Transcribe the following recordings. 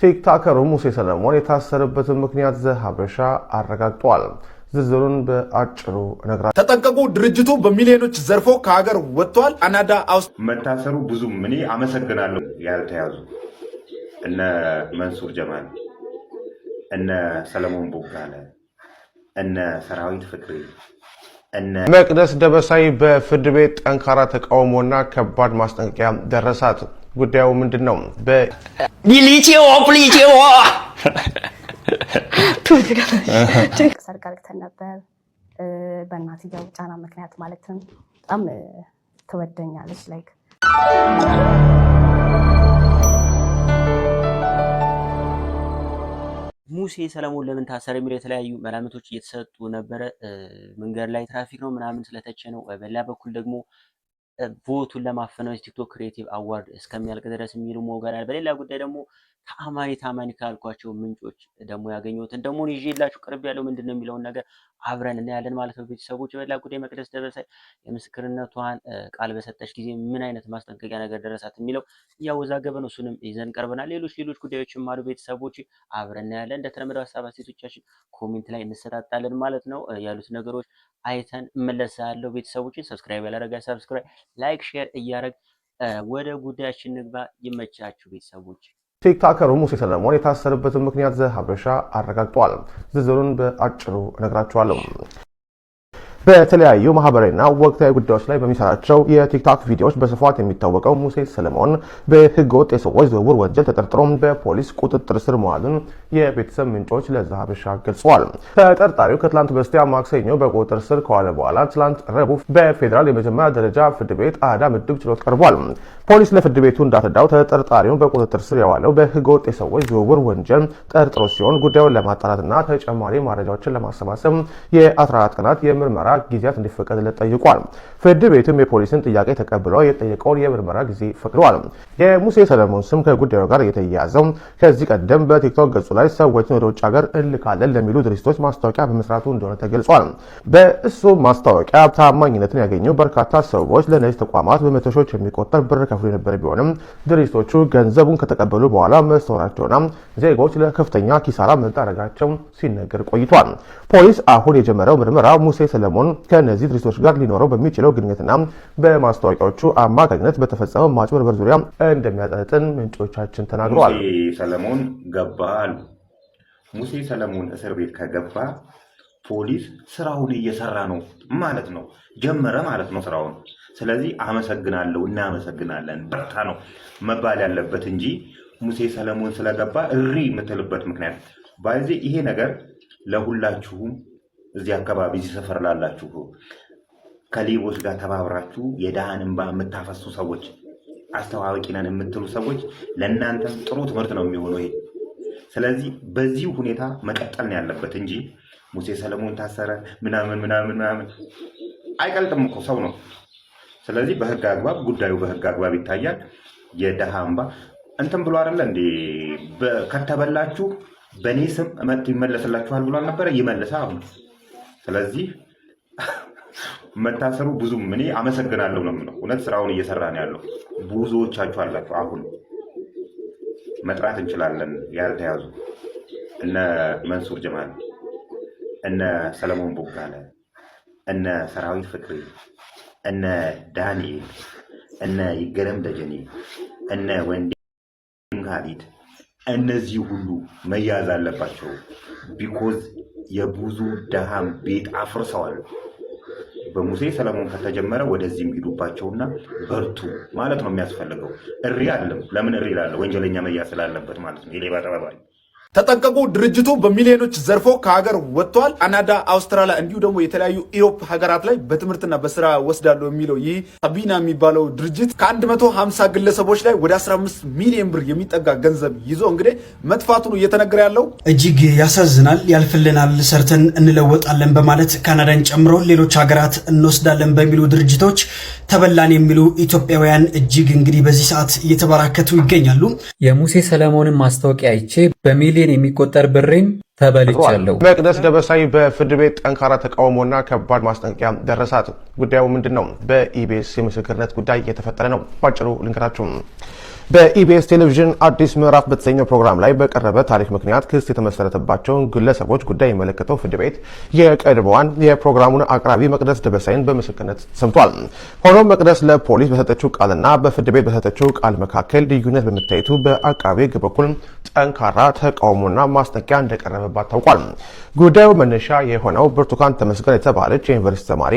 ቲክቶከሩ ሙሴ ሰለሞን የታሰረበትን ምክንያት ዘሀበሻ አረጋግጧል። ዝርዝሩን በአጭሩ ነግራችሁ ተጠንቀቁ። ድርጅቱ በሚሊዮኖች ዘርፎ ከሀገር ወጥቷል። ካናዳ መታሰሩ ብዙ እኔ አመሰግናለሁ። ያልተያዙ እነ መንሱር ጀማል፣ እነ ሰለሞን ቦጋለ፣ እነ ሰራዊት ፍቅሬ፣ እነ መቅደስ ደበሳይ በፍርድ ቤት ጠንካራ ተቃውሞና ከባድ ማስጠንቀቂያ ደረሳት። ጉዳዩ ምንድነው? ሰርግ አግኝተን ነበር። በእናትየው ጫና ምክንያት ማለትም በጣም ትወደኛለች። ላይክ ሙሴ ሰለሞን ለምን ታሰረ የሚለው የተለያዩ መላምቶች እየተሰጡ ነበረ። መንገድ ላይ ትራፊክ ነው ምናምን ስለተቸ ነው። በሌላ በኩል ደግሞ ቮቱን ለማፈናው ቲክቶክ ክሬቲቭ አዋርድ እስከሚያልቅ ድረስ የሚሉ ሞገራል። በሌላ ጉዳይ ደግሞ ታማኒ ካልኳቸው ምንጮች ደግሞ ያገኘሁትን ደግሞ ይዤላችሁ ቅርብ ያለው ምንድነው የሚለውን ነገር አብረን እናያለን ማለት ነው። ቤተሰቦች በሌላ ጉዳይ መቅደስ ደበሳይ የምስክርነቷን ቃል በሰጠች ጊዜ ምን አይነት ማስጠንቀቂያ ነገር ደረሳት የሚለው እያወዛገበ ነው። እሱንም ይዘን ቀርበናል። ሌሎች ጉዳዮችም አሉ። ቤተሰቦች አብረን እናያለን። እንደተለመደው ሀሳብ አስተያየቶቻችን ኮሜንት ላይ እንሰጣጣለን ማለት ነው። ያሉት ነገሮች አይተን እመለሳለሁ። ቤተሰቦችን ሰብስክራይብ ያላረጋ ሰብስክራይብ፣ ላይክ፣ ሼር እያረግ ወደ ጉዳያችን ንግባ። ይመቻችሁ ቤተሰቦች። ቲክቶከሩ ሙሴ ሰለሞን የታሰረበትን ምክንያት ዘሀበሻ አረጋግጧል። ዝርዝሩን በአጭሩ እነግራችኋለሁ። በተለያዩ ማህበራዊና ወቅታዊ ጉዳዮች ላይ በሚሰራቸው የቲክቶክ ቪዲዮዎች በስፋት የሚታወቀው ሙሴ ሰለሞን በህገወጥ የሰዎች ዝውውር ወንጀል ተጠርጥሮ በፖሊስ ቁጥጥር ስር መዋሉን የቤተሰብ ምንጮች ለዘሀበሻ ገልጸዋል። ተጠርጣሪው ከትላንት በስቲያ ማክሰኞ በቁጥጥር ስር ከዋለ በኋላ ትላንት ረቡዕ በፌዴራል የመጀመሪያ ደረጃ ፍርድ ቤት አራዳ ምድብ ችሎት ቀርቧል። ፖሊስ ለፍርድ ቤቱ እንዳስረዳው ተጠርጣሪውን በቁጥጥር ስር የዋለው በህገወጥ የሰዎች ዝውውር ወንጀል ጠርጥሮ ሲሆን ጉዳዩን ለማጣራትና ተጨማሪ መረጃዎችን ለማሰባሰብ የ14 ቀናት የምርመራ ጊዜያት እንዲፈቀድለት ጠይቋል። ፍርድ ቤቱም የፖሊስን ጥያቄ ተቀብለው የጠየቀውን የምርመራ ጊዜ ፈቅዷል። የሙሴ ሰለሞን ስም ከጉዳዩ ጋር የተያያዘው ከዚህ ቀደም በቲክቶክ ገጹ ላይ ሰዎችን ወደ ውጭ ሀገር እንልካለን ለሚሉ ድርጅቶች ማስታወቂያ በመስራቱ እንደሆነ ተገልጿል። በእሱ ማስታወቂያ ታማኝነትን ያገኙ በርካታ ሰዎች ለእነዚህ ተቋማት በመቶ ሺዎች የሚቆጠር ብር ከፍሎ የነበረ ቢሆንም ድርጅቶቹ ገንዘቡን ከተቀበሉ በኋላ መስተዋራቸውና ዜጎች ለከፍተኛ ኪሳራ መዳረጋቸው ሲነገር ቆይቷል። ፖሊስ አሁን የጀመረው ምርመራ ሙሴ ሰለሞን ከነዚህ ድርጅቶች ጋር ሊኖረው በሚችለው ግንኙነትና በማስታወቂያዎቹ አማካኝነት በተፈጸመው ማጭበርበር ዙሪያ እንደሚያጠነጥን ምንጮቻችን ተናግረዋል። ሙሴ ሰለሞን ገባ አሉ። ሙሴ ሰለሞን እስር ቤት ከገባ ፖሊስ ስራውን እየሰራ ነው ማለት ነው፣ ጀመረ ማለት ነው ስራውን። ስለዚህ አመሰግናለሁ፣ እናመሰግናለን፣ በርታ ነው መባል ያለበት እንጂ ሙሴ ሰለሞን ስለገባ እሪ የምትልበት ምክንያት ባይዜ ይሄ ነገር ለሁላችሁም እዚህ አካባቢ እዚህ ሰፈር ላላችሁ ከሌቦች ጋር ተባብራችሁ የድሃን እንባ የምታፈሱ ሰዎች፣ አስተዋዋቂ ነን የምትሉ ሰዎች ለእናንተም ጥሩ ትምህርት ነው የሚሆነው ይሄ። ስለዚህ በዚህ ሁኔታ መቀጠል ነው ያለበት እንጂ ሙሴ ሰለሞን ታሰረ ምናምን አይቀልጥም እኮ ሰው ነው። ስለዚህ በህግ አግባብ ጉዳዩ በህግ አግባብ ይታያል። የድሃ እንባ እንትን ብሎ አይደለ እንዴ ከተበላችሁ በእኔ ስም መጥቶ ይመለስላችኋል ብሎ አልነበረ? ይመልሳ አሁን። ስለዚህ መታሰሩ ብዙም እኔ አመሰግናለሁ ነው የምለው። እውነት ስራውን እየሰራ ነው ያለው። ብዙዎቻችሁ አላችሁ። አሁን መጥራት እንችላለን ያልተያዙ እነ መንሱር ጀማል፣ እነ ሰለሞን ቦጋለ፣ እነ ሰራዊት ፍቅሬ፣ እነ ዳንኤል፣ እነ ይገረም ደጀኔ፣ እነ ወንዴ ጋሊድ፣ እነዚህ ሁሉ መያዝ አለባቸው። ቢኮዝ የብዙ ድሃም ቤት አፍርሰዋል። በሙሴ ሰለሞን ከተጀመረ ወደዚህም ሂዱባቸውና በርቱ ማለት ነው የሚያስፈልገው። እሪ አይደለም። ለምን እሪ ይላል? ወንጀለኛ መያዝ ስላለበት ማለት ነው። የሌባ ተባባሪ ተጠንቀቁ። ድርጅቱ በሚሊዮኖች ዘርፎ ከሀገር ወጥቷል። ካናዳ፣ አውስትራሊያ እንዲሁ ደግሞ የተለያዩ ኢሮፕ ሀገራት ላይ በትምህርትና በስራ ወስዳለሁ የሚለው ይህ ሳቢና የሚባለው ድርጅት ከ150 ግለሰቦች ላይ ወደ 15 ሚሊዮን ብር የሚጠጋ ገንዘብ ይዞ እንግዲህ መጥፋቱ ነው እየተነገረ ያለው። እጅግ ያሳዝናል። ያልፍልናል፣ ሰርተን እንለወጣለን በማለት ካናዳን ጨምሮ ሌሎች ሀገራት እንወስዳለን በሚሉ ድርጅቶች ተበላን የሚሉ ኢትዮጵያውያን እጅግ እንግዲህ በዚህ ሰዓት እየተበራከቱ ይገኛሉ። የሙሴ ሰለሞንን ማስታወቂያ አይቼ በሚሊዮን የሚቆጠር ብሬን ተበልቻለሁ። መቅደስ ደበሳይ በፍርድ ቤት ጠንካራ ተቃውሞና ከባድ ማስጠንቀቂያ ደረሳት። ጉዳዩ ምንድነው? በኢቢኤስ የምስክርነት ጉዳይ እየተፈጠረ ነው። ባጭሩ ልንገራችሁ። በኢቢኤስ ቴሌቪዥን አዲስ ምዕራፍ በተሰኘው ፕሮግራም ላይ በቀረበ ታሪክ ምክንያት ክስ የተመሰረተባቸውን ግለሰቦች ጉዳይ የሚመለከተው ፍርድ ቤት የቀድሞዋን የፕሮግራሙን አቅራቢ መቅደስ ደበሳይን በምስክርነት ሰምቷል። ሆኖም መቅደስ ለፖሊስ በሰጠችው ቃልና በፍርድ ቤት በሰጠችው ቃል መካከል ልዩነት በመታየቱ በአቃቤ ሕግ በኩል ጠንካራ ተቃውሞና ማስጠንቀቂያ እንደቀረበባት ታውቋል። ጉዳዩ መነሻ የሆነው ብርቱካን ተመስገን የተባለች የዩኒቨርሲቲ ተማሪ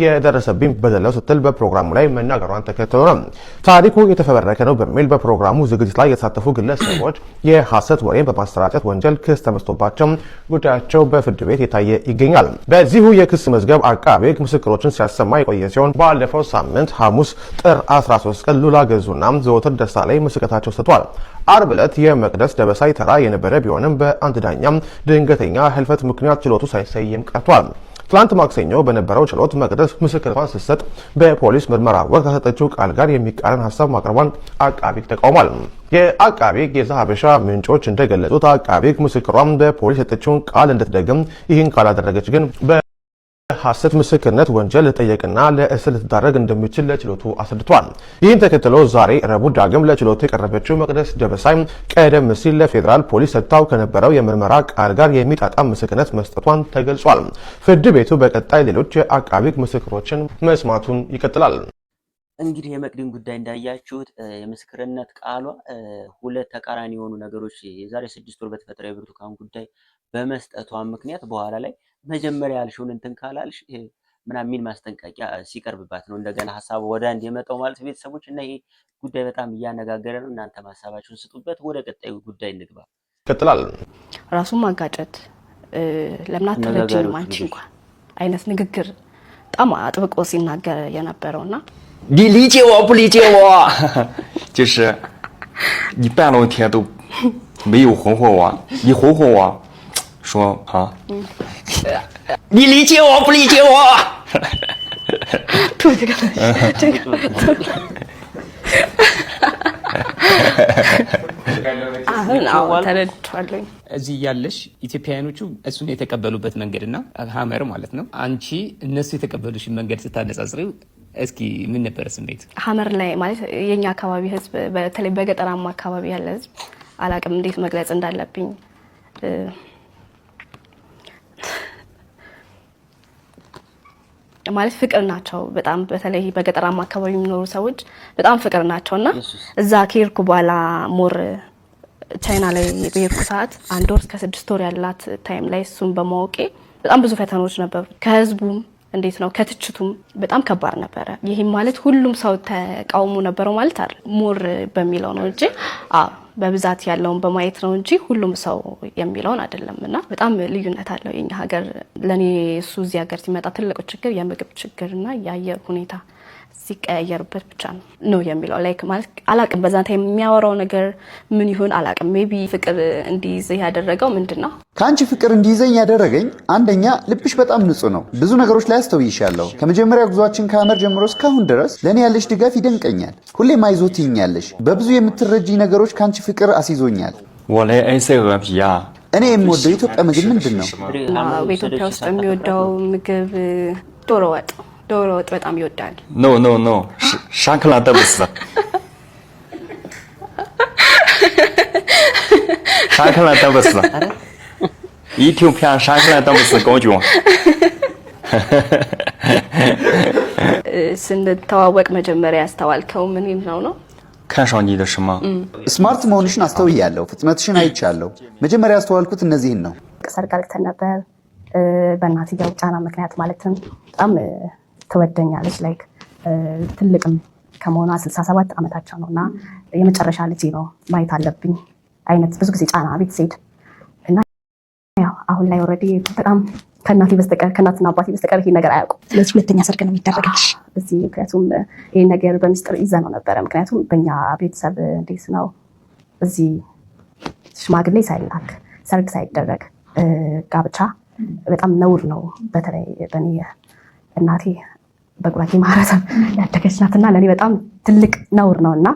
የደረሰብኝ በደለው ስትል በፕሮግራሙ ላይ መናገሯን ተከትሎ ነው። ታሪኩ የተፈበረከ ነው በሚል በፕሮግራሙ ዝግጅት ላይ የተሳተፉ ግለሰቦች የሐሰት ወሬ በማሰራጨት ወንጀል ክስ ተመስቶባቸው ጉዳያቸው በፍርድ ቤት የታየ ይገኛል። በዚሁ የክስ መዝገብ አቃቤ ሕግ ምስክሮችን ሲያሰማ የቆየ ሲሆን ባለፈው ሳምንት ሐሙስ ጥር 13 ቀን ሉላ ገዙና ዘወትር ደስታ ላይ ምስክርነታቸው ሰጥቷል። አርብ ዕለት የመቅደስ ደበሳይ ተራ የነበረ ቢሆንም በአንድ ዳኛ ድንገተኛ ህልፈት ምክንያት ችሎቱ ሳይሰየም ቀርቷል። ትላንት ማክሰኞ በነበረው ችሎት መቅደስ ምስክርነቷን ስትሰጥ በፖሊስ ምርመራ ወቅት ከሰጠችው ቃል ጋር የሚቃረን ሀሳብ ማቅረቧን አቃቤ ሕግ ተቃውሟል። የአቃቤ ሕግ የዛሀበሻ ምንጮች እንደገለጹት አቃቤ ሕግ ምስክሯን በፖሊስ የሰጠችውን ቃል እንድትደግም፣ ይህን ካላደረገች ግን ሐሰት ምስክርነት ወንጀል ልጠየቅና ለእስር ልትዳረግ እንደሚችል ለችሎቱ አስረድቷል። ይህን ተከትሎ ዛሬ ረቡዕ ዳግም ለችሎቱ የቀረበችው መቅደስ ደበሳይ ቀደም ሲል ለፌዴራል ፖሊስ ሰጥታው ከነበረው የምርመራ ቃል ጋር የሚጣጣም ምስክርነት መስጠቷን ተገልጿል። ፍርድ ቤቱ በቀጣይ ሌሎች የአቃቤ ሕግ ምስክሮችን መስማቱን ይቀጥላል። እንግዲህ የመቅድን ጉዳይ እንዳያችሁት የምስክርነት ቃሏ ሁለት ተቃራኒ የሆኑ ነገሮች የዛሬ 6 ወር በተፈጠረው የብርቱካን ጉዳይ በመስጠቷ ምክንያት በኋላ ላይ መጀመሪያ ያልሽውን እንትን ካላልሽ ምናምን የሚል ማስጠንቀቂያ ሲቀርብባት ነው እንደገና ሀሳቡ ወደ አንድ የመጣው ማለት ቤተሰቦች እና ይሄ ጉዳይ በጣም እያነጋገረ ነው። እናንተ ሀሳባችሁን ስጡበት። ወደ ቀጣዩ ጉዳይ እንግባ። ይቀጥላል። ራሱን ማጋጨት ለምን አትረጂም አንቺ እንኳን አይነት ንግግር በጣም አጥብቆ ሲናገር የነበረውና 你理解我不理解我？就是你半露天都没有哄哄我，你哄哄我，说啊，你理解我不理解我？吐这个，ተረድቷለኝ። እዚህ ያለሽ ኢትዮጵያውያኖቹ እሱን የተቀበሉበት መንገድና ሀመር ማለት ነው አንቺ እነሱ የተቀበሉሽን መንገድ ስታነጻጽሪው እስኪ ምን ነበር ስሜት? ሀመር ላይ ማለት የኛ አካባቢ ህዝብ በተለይ በገጠራማ አካባቢ ያለ ህዝብ አላቅም እንዴት መግለጽ እንዳለብኝ ማለት ፍቅር ናቸው በጣም በተለይ በገጠራማ አካባቢ የሚኖሩ ሰዎች በጣም ፍቅር ናቸውና እዛ ከሄድኩ በኋላ ሞር ቻይና ላይ በሄድኩ ሰዓት 1 ወር እስከ 6 ወር ያላት ታይም ላይ እሱን በማወቄ በጣም ብዙ ፈተናዎች ነበሩ። ከህዝቡም እንዴት ነው ከትችቱም በጣም ከባድ ነበረ። ይሄም ማለት ሁሉም ሰው ተቃውሞ ነበረው ማለት አይደል ሞር በሚለው ነው እንጂ በብዛት ያለውን በማየት ነው እንጂ ሁሉም ሰው የሚለውን አይደለምና በጣም ልዩነት አለው የኛ ሀገር። ለኔ እሱ እዚህ ሀገር ሲመጣ ትልቁ ችግር የምግብ ችግርና የአየር ሁኔታ ሲቀያየርበት ብቻ ነው የሚለው ላይክ ማለት አላቅም በዛን ታይም የሚያወራው ነገር ምን ይሁን አላቅም። ሜቢ ፍቅር እንዲይዝ ያደረገው ምንድነው? ካንቺ ፍቅር እንዲይዘኝ ያደረገኝ አንደኛ ልብሽ በጣም ንጹህ ነው። ብዙ ነገሮች ላይ አስተውይሻለሁ። ከመጀመሪያ ጉዟችን ከሀመር ጀምሮ እስካሁን ድረስ ለኔ ያለሽ ድጋፍ ይደንቀኛል። ሁሌም አይዞህ ትይኛለሽ። በብዙ የምትረጂኝ ነገሮች ካንቺ ፍቅር አስይዞኛል። ወላይ አይሰጋብያ እኔ የምወደው የኢትዮጵያ ምግብ ምንድነው? በኢትዮጵያ ውስጥ የሚወደው ምግብ ዶሮ ወጥ በጣም ይወዳል። ኖ ኖ ኖ ሻክላ ጠብስ ሻክላ ጠብስ ኢትዮጵያ ሻክላ ጠብስ ቆንጆ ስንተዋወቅ መጀመሪያ ያስተዋልከው ምን ነው? 看上你的什么 ስማርት መሆንሽን አስተውያለሁ። ፍጥነትሽን አይቻለሁ። መጀመሪያ ያስተዋልኩት እነዚህን ነው። ሰርጋልተን ነበር በእናትየው ጫና ምክንያት ማለትም በጣም ትወደኛለች ላይክ ትልቅም ከመሆኗ 67 ዓመታቸው ነውና የመጨረሻ ልጅ ነው ማየት አለብኝ አይነት ብዙ ጊዜ ጫና ቤት ሲሄድ እና ያው አሁን ላይ ኦሬዲ በጣም ከእናቴ በስተቀር ከእናትና አባቴ በስተቀር ይሄ ነገር አያውቁም። ስለዚህ ሁለተኛ ሰርግ ነው የሚደረግልሽ እዚህ። ምክንያቱም ይሄ ነገር በሚስጥር ይዘነው ነበረ። ምክንያቱም በእኛ ቤተሰብ እንዴት ነው እዚህ ሽማግሌ ሳይላክ ሰርግ ሳይደረግ ጋብቻ በጣም ነውር ነው። በተለይ በእኔ እናቴ በጉራጌ ማህበረሰብ ያደገች ናትና ለኔ በጣም ትልቅ ነውር ነውና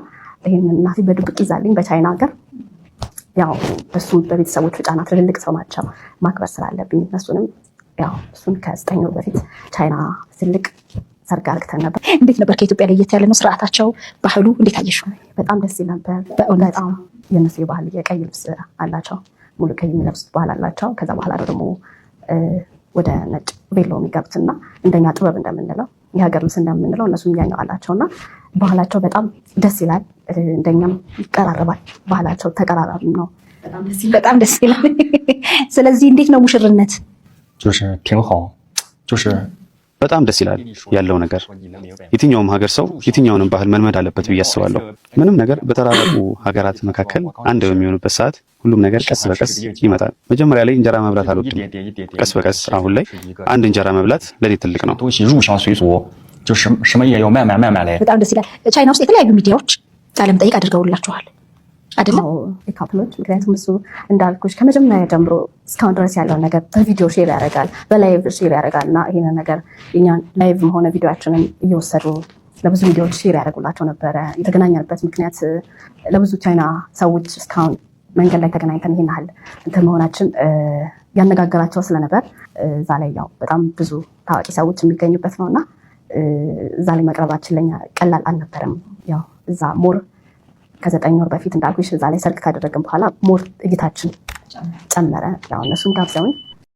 ይሄን እናቴ በድብቅ ይዛልኝ በቻይና ሀገር ያው እሱ በቤተሰቦቹ ጫና ትልልቅ ሰው ናቸው ማክበር ስላለብኝ እነሱንም ያው እሱን ከ9 ወር በፊት ቻይና ትልቅ ሰርግ አርግተን ነበር። እንዴት ነበር? ከኢትዮጵያ ለየት ያለ ነው ስርዓታቸው፣ ባህሉ እንዴት አየሽው? በጣም ደስ ይል ነበር በእውነት። የነሱ የባህል የቀይ ልብስ አላቸው፣ ሙሉ ቀይ የሚለብሱት ባህል አላቸው። ከዛ በኋላ ደግሞ ወደ ነጭ ቬሎ የሚገቡትና እንደኛ ጥበብ እንደምንለው የሀገር ልብስ እንደምንለው እነሱ ያኛው አላቸውና ባህላቸው በጣም ደስ ይላል። እንደኛም ይቀራረባል። ባህላቸው ተቀራራቢ ነው። በጣም ደስ ይላል። ስለዚህ እንዴት ነው ሙሽርነት? 就是挺好，就是 በጣም ደስ ይላል ያለው ነገር። የትኛውም ሀገር ሰው የትኛውንም ባህል መልመድ አለበት ብዬ አስባለሁ። ምንም ነገር በተራራቁ ሀገራት መካከል አንድ በሚሆኑበት ሰዓት ሁሉም ነገር ቀስ በቀስ ይመጣል። መጀመሪያ ላይ እንጀራ መብላት አልወድም። ቀስ በቀስ አሁን ላይ አንድ እንጀራ መብላት ለኔ ትልቅ ነው። በጣም ደስ ይላል። ቻይና ውስጥ የተለያዩ ሚዲያዎች ቃለ መጠይቅ አድርገውላችኋል አይደለም? ካፕሎች ምክንያቱም እሱ እንዳልኩሽ ከመጀመሪያ ጀምሮ እስካሁን ድረስ ያለውን ነገር በቪዲዮ ሼር ያደርጋል፣ በላይቭ ሼር ያደርጋል እና ይህንን ነገር የኛን ላይቭም ሆነ ቪዲዮችንን እየወሰዱ ለብዙ ሚዲያዎች ሼር ያደርጉላቸው ነበረ። የተገናኘንበት ምክንያት ለብዙ ቻይና ሰዎች እስካሁን መንገድ ላይ ተገናኝተን ይህን ያህል እንትን መሆናችን ያነጋገራቸው ስለነበር እዛ ላይ ያው በጣም ብዙ ታዋቂ ሰዎች የሚገኙበት ነው እና እዛ ላይ መቅረባችን ለኛ ቀላል አልነበረም። ያው እዛ ሞር ከ9 ወር በፊት እንዳልኩሽ እዛ ላይ ሰርግ ካደረግን በኋላ ሞር እይታችን ጨመረ። ያው እነሱም ጋብዘውኝ